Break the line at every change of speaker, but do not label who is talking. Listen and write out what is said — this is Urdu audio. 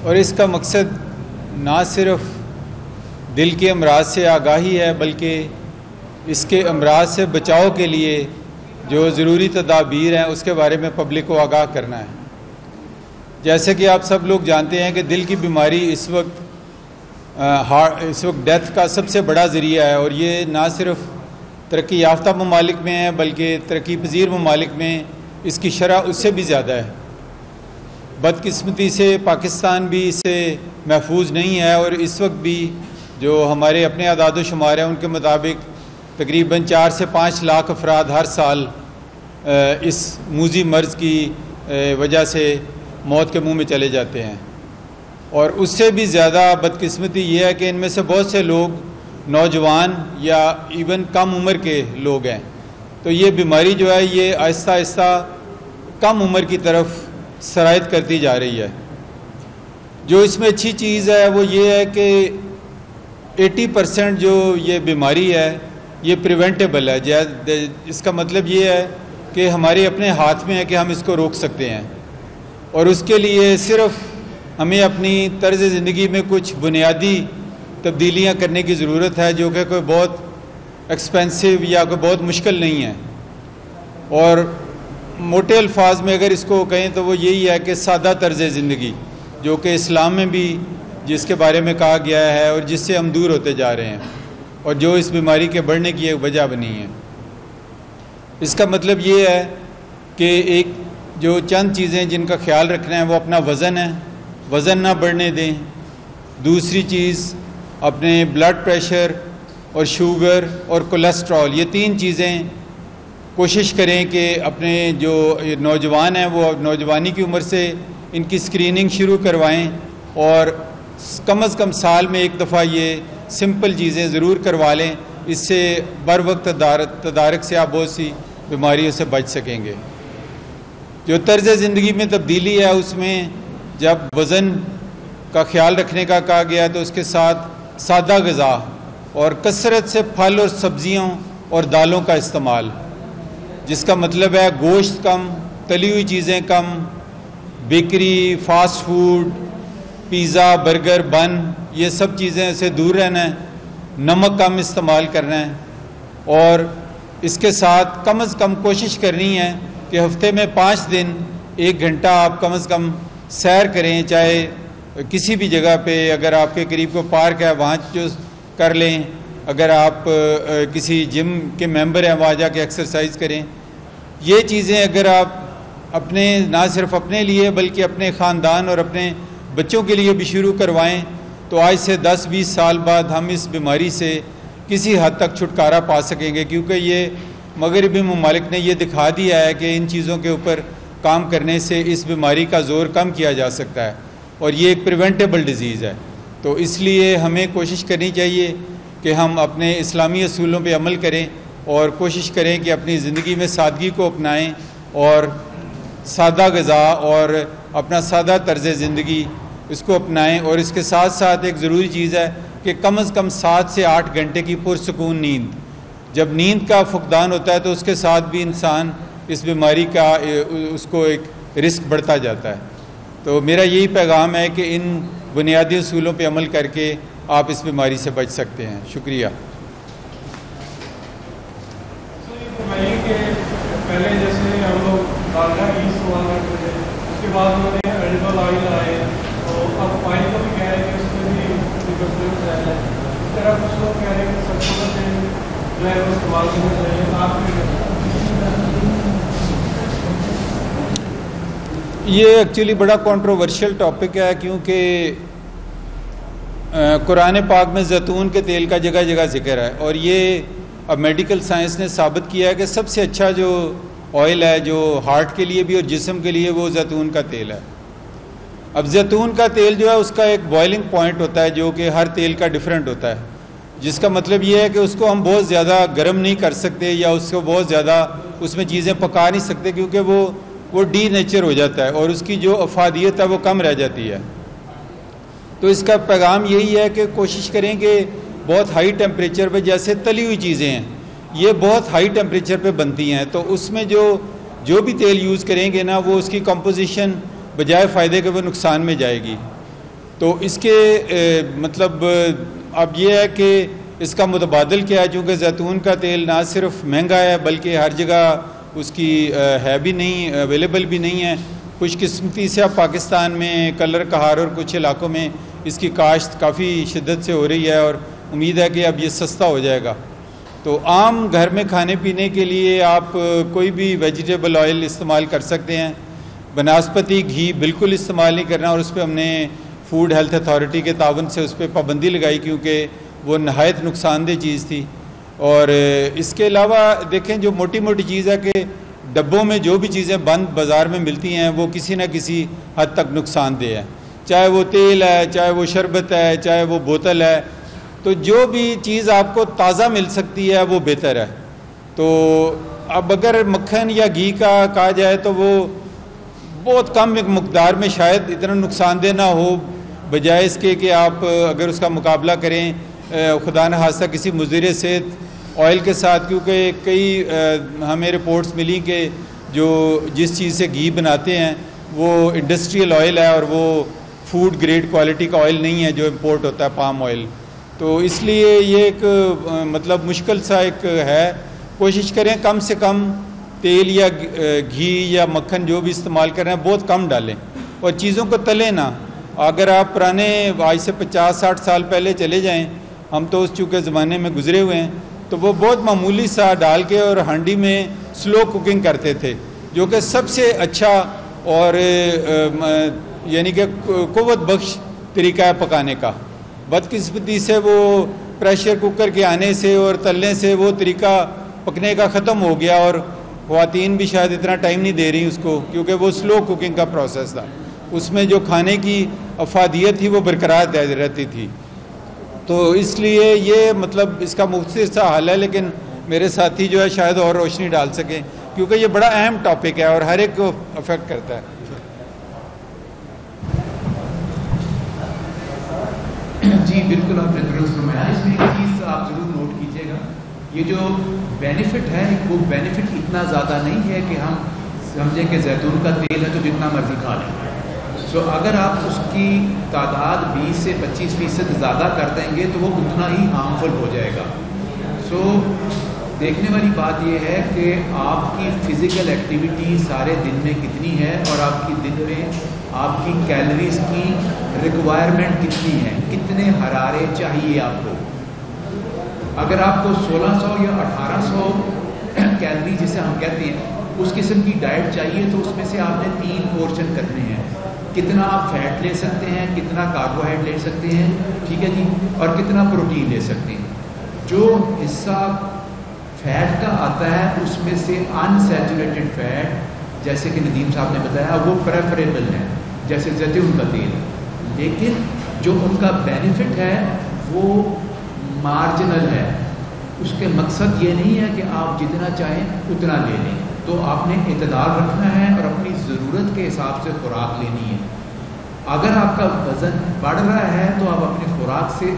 اور اس کا مقصد نہ صرف دل کے امراض سے آگاہی ہے بلکہ اس کے امراض سے بچاؤ کے لیے جو ضروری تدابیر ہیں اس کے بارے میں پبلک کو آگاہ کرنا ہے۔ جیسے کہ آپ سب لوگ جانتے ہیں کہ دل کی بیماری اس وقت ڈیتھ کا سب سے بڑا ذریعہ ہے، اور یہ نہ صرف ترقی یافتہ ممالک میں ہے بلکہ ترقی پذیر ممالک میں اس کی شرح اس سے بھی زیادہ ہے۔ بدقسمتی سے پاکستان بھی اس سے محفوظ نہیں ہے، اور اس وقت بھی جو ہمارے اپنے اعداد و شمار ہیں ان کے مطابق تقریباً 4 سے 5 لاکھ افراد ہر سال اس موذی مرض کی وجہ سے موت کے منہ میں چلے جاتے ہیں، اور اس سے بھی زیادہ بدقسمتی یہ ہے کہ ان میں سے بہت سے لوگ نوجوان یا ایون کم عمر کے لوگ ہیں۔ تو یہ بیماری جو ہے یہ آہستہ آہستہ کم عمر کی طرف سرایت کرتی جا رہی ہے۔ جو اس میں اچھی چیز ہے وہ یہ ہے کہ 80% جو یہ بیماری ہے یہ پریونٹیبل ہے۔ اس کا مطلب یہ ہے کہ ہمارے اپنے ہاتھ میں ہے کہ ہم اس کو روک سکتے ہیں، اور اس کے لیے صرف ہمیں اپنی طرز زندگی میں کچھ بنیادی تبدیلیاں کرنے کی ضرورت ہے، جو کہ کوئی بہت ایکسپینسو یا کوئی بہت مشکل نہیں ہے۔ اور موٹے الفاظ میں اگر اس کو کہیں تو وہ یہی ہے کہ سادہ طرز زندگی، جو کہ اسلام میں بھی جس کے بارے میں کہا گیا ہے اور جس سے ہم دور ہوتے جا رہے ہیں، اور جو اس بیماری کے بڑھنے کی ایک وجہ بنی ہے۔ اس کا مطلب یہ ہے کہ ایک جو چند چیزیں جن کا خیال رکھنا ہے وہ اپنا وزن ہے، وزن نہ بڑھنے دیں۔ دوسری چیز اپنے بلڈ پریشر اور شوگر اور کولیسٹرول، یہ 3 چیزیں کوشش کریں کہ اپنے جو نوجوان ہیں وہ نوجوانی کی عمر سے ان کی اسکریننگ شروع کروائیں، اور کم از کم سال میں ایک دفعہ یہ سمپل چیزیں ضرور کروا لیں۔ اس سے بر وقت تدارک سے آپ بہت سی بیماریوں سے بچ سکیں گے۔ جو طرز زندگی میں تبدیلی ہے اس میں جب وزن کا خیال رکھنے کا کہا گیا تو اس کے ساتھ سادہ غذا اور کثرت سے پھل اور سبزیوں اور دالوں کا استعمال، جس کا مطلب ہے گوشت کم، تلی ہوئی چیزیں کم، bakery, fast food, pizza, burger, bun, یہ سب چیزیں سے دور رہنا ہے، نمک کم استعمال کرنا ہے، اور اس کے ساتھ کم از کم کوشش کرنی ہے کہ ہفتے میں 5 دن 1 گھنٹہ آپ کم از کم سیر کریں، چاہے کسی بھی جگہ پہ، اگر آپ کے قریب کو پارک ہے وہاں جو کر لیں، اگر آپ کسی جم کے ممبر ہیں وہاں جا کے ایکسرسائز کریں۔ یہ چیزیں اگر آپ اپنے نہ صرف اپنے لیے بلکہ اپنے خاندان اور اپنے بچوں کے لیے بھی شروع کروائیں تو آج سے 10-20 سال بعد ہم اس بیماری سے کسی حد تک چھٹکارا پا سکیں گے، کیونکہ یہ مغربی ممالک نے یہ دکھا دیا ہے کہ ان چیزوں کے اوپر کام کرنے سے اس بیماری کا زور کم کیا جا سکتا ہے، اور یہ ایک پریونٹیبل ڈیزیز ہے۔ تو اس لیے ہمیں کوشش کرنی چاہیے کہ ہم اپنے اسلامی اصولوں پہ عمل کریں اور کوشش کریں کہ اپنی زندگی میں سادگی کو اپنائیں اور سادہ غذا اور اپنا سادہ طرز زندگی اس کو اپنائیں، اور اس کے ساتھ ساتھ ایک ضروری چیز ہے کہ کم از کم 7 سے 8 گھنٹے کی پرسکون نیند۔ جب نیند کا فقدان ہوتا ہے تو اس کے ساتھ بھی انسان اس بیماری کا اس کو ایک رسک بڑھتا جاتا ہے۔ تو میرا یہی پیغام ہے کہ ان بنیادی اصولوں پہ عمل کر کے آپ اس بیماری سے بچ سکتے ہیں۔ شکریہ۔
پہلے جیسے ہم لوگ دالنا استعمال کرتے تھے، اس کے بعد انہوں نے ایڈیبل آئل آئے، تو اب آئل کو بھی کہہ رہے ہیں کہ اس میں بھی ڈفرینس ہے۔ اس طرح کچھ لوگ کہہ رہے ہیں کہ سب سے جو ہے وہ استعمال کرنا چاہیے۔ آپ
یہ ایکچولی بڑا کنٹروورشل ٹاپک ہے، کیونکہ قرآن پاک میں زیتون کے تیل کا جگہ جگہ ذکر ہے، اور یہ اب میڈیکل سائنس نے ثابت کیا ہے کہ سب سے اچھا جو آئل ہے جو ہارٹ کے لیے بھی اور جسم کے لیے وہ زیتون کا تیل ہے۔ اب زیتون کا تیل جو ہے اس کا ایک بوائلنگ پوائنٹ ہوتا ہے جو کہ ہر تیل کا ڈیفرنٹ ہوتا ہے، جس کا مطلب یہ ہے کہ اس کو ہم بہت زیادہ گرم نہیں کر سکتے یا اس کو بہت زیادہ اس میں چیزیں پکا نہیں سکتے، کیونکہ وہ ڈی نیچر ہو جاتا ہے اور اس کی جو افادیت ہے وہ کم رہ جاتی ہے۔ تو اس کا پیغام یہی ہے کہ کوشش کریں کہ بہت ہائی ٹیمپریچر پہ، جیسے تلی ہوئی چیزیں ہیں یہ بہت ہائی ٹیمپریچر پہ بنتی ہیں، تو اس میں جو بھی تیل یوز کریں گے نا وہ اس کی کمپوزیشن بجائے فائدے کے وہ نقصان میں جائے گی۔ تو اس کے مطلب اب یہ ہے کہ اس کا متبادل کیا ہے، چونکہ زیتون کا تیل نہ صرف مہنگا ہے بلکہ ہر جگہ اس کی ہے بھی نہیں، اویلیبل بھی نہیں ہے۔ خوش قسمتی سے اب پاکستان میں کلر کہار اور کچھ علاقوں میں اس کی کاشت کافی شدت سے ہو رہی ہے، اور امید ہے کہ اب یہ سستا ہو جائے گا۔ تو عام گھر میں کھانے پینے کے لیے آپ کوئی بھی ویجیٹیبل آئل استعمال کر سکتے ہیں، بناسپتی گھی بالکل استعمال نہیں کرنا، اور اس پہ ہم نے فوڈ ہیلتھ اتھارٹی کے تعاون سے اس پہ پابندی لگائی، کیونکہ وہ نہایت نقصان دہ چیز تھی۔ اور اس کے علاوہ دیکھیں جو موٹی موٹی چیز ہے کہ ڈبوں میں جو بھی چیزیں بند بازار میں ملتی ہیں وہ کسی نہ کسی حد تک نقصان دہ ہے، چاہے وہ تیل ہے، چاہے وہ شربت ہے، چاہے وہ بوتل ہے، تو جو بھی چیز آپ کو تازہ مل سکتی ہے وہ بہتر ہے۔ تو اب اگر مکھن یا گھی کا کہا جائے تو وہ بہت کم مقدار میں شاید اتنا نقصان دہ نہ ہو، بجائے اس کے کہ آپ اگر اس کا مقابلہ کریں خدا نخواستہ کسی مضر صحت آئل کے ساتھ، کیونکہ کئی ہمیں رپورٹس ملی کہ جو جس چیز سے گھی بناتے ہیں وہ انڈسٹریل آئل ہے، اور وہ فوڈ گریڈ کوالٹی کا آئل نہیں ہے جو امپورٹ ہوتا ہے پام آئل۔ تو اس لیے یہ ایک مطلب مشکل سا ایک ہے، کوشش کریں کم سے کم تیل یا گھی یا مکھن جو بھی استعمال کر رہے ہیں بہت کم ڈالیں، اور چیزوں کو تلیں نہ۔ اگر آپ پرانے آج سے 50-60 سال پہلے چلے جائیں، ہم تو اس چونکہ زمانے میں گزرے ہوئے ہیں، تو وہ بہت معمولی سا ڈال کے اور ہانڈی میں سلو کوکنگ کرتے تھے، جو کہ سب سے اچھا اور یعنی کہ قوت بخش طریقہ ہے پکانے کا۔ بدقسمتی سے وہ پریشر کوکر کے آنے سے اور تلنے سے وہ طریقہ پکنے کا ختم ہو گیا، اور خواتین بھی شاید اتنا ٹائم نہیں دے رہی اس کو، کیونکہ وہ سلو کوکنگ کا پروسیس تھا، اس میں جو کھانے کی افادیت تھی وہ برقرار رہتی تھی۔ تو اس لیے یہ مطلب اس کا مختصر سا حل ہے، لیکن میرے ساتھی جو ہے شاید اور روشنی ڈال سکیں، کیونکہ یہ بڑا اہم ٹاپک ہے اور ہر ایک کو افیکٹ کرتا ہے۔
جی بالکل آپ نے درست فرمایا۔ اس میں ایک چیز آپ ضرور نوٹ کیجیے گا، یہ جو بینیفٹ ہے وہ بینیفٹ اتنا زیادہ نہیں ہے کہ ہم سمجھیں کہ زیتون کا تیل ہے تو جتنا مرضی کھا لیں۔ سو اگر آپ اس کی تعداد 20 سے 25% زیادہ کر دیں گے تو وہ اتنا ہی ہارمفل ہو جائے گا۔ سو دیکھنے والی بات یہ ہے کہ آپ کی فزیکل ایکٹیویٹی سارے دن میں کتنی ہے، اور آپ کی دن میں آپ کی کیلریز کی ریکوائرمنٹ کتنی ہے، کتنے حرارے چاہیے آپ کو۔ اگر آپ کو 1600 یا 1800 کیلری جسے ہم کہتے ہیں اس قسم کی ڈائٹ چاہیے، تو اس میں سے آپ نے 3 پورشن کرنے ہیں۔ کتنا آپ فیٹ لے سکتے ہیں، کتنا کاربوہائیڈریٹ لے سکتے ہیں، ٹھیک ہے جی، اور کتنا پروٹین لے سکتے ہیں۔ جو حصہ فیٹ کا آتا ہے اس میں سے ان سیچوریٹڈ فیٹ جیسے کہ ندیم صاحب نے بتایا وہ پریفریبل ہے، جیسے زیتون کا تیل، لیکن جو ان کا بینیفٹ ہے وہ مارجنل ہے۔ اس کے مقصد یہ نہیں ہے کہ آپ جتنا چاہیں اتنا لے لیں، تو آپ نے اعتدال رکھنا ہے اور اپنی ضرورت کے حساب سے خوراک لینی ہے۔ اگر آپ کا وزن بڑھ رہا ہے تو آپ اپنی خوراک سے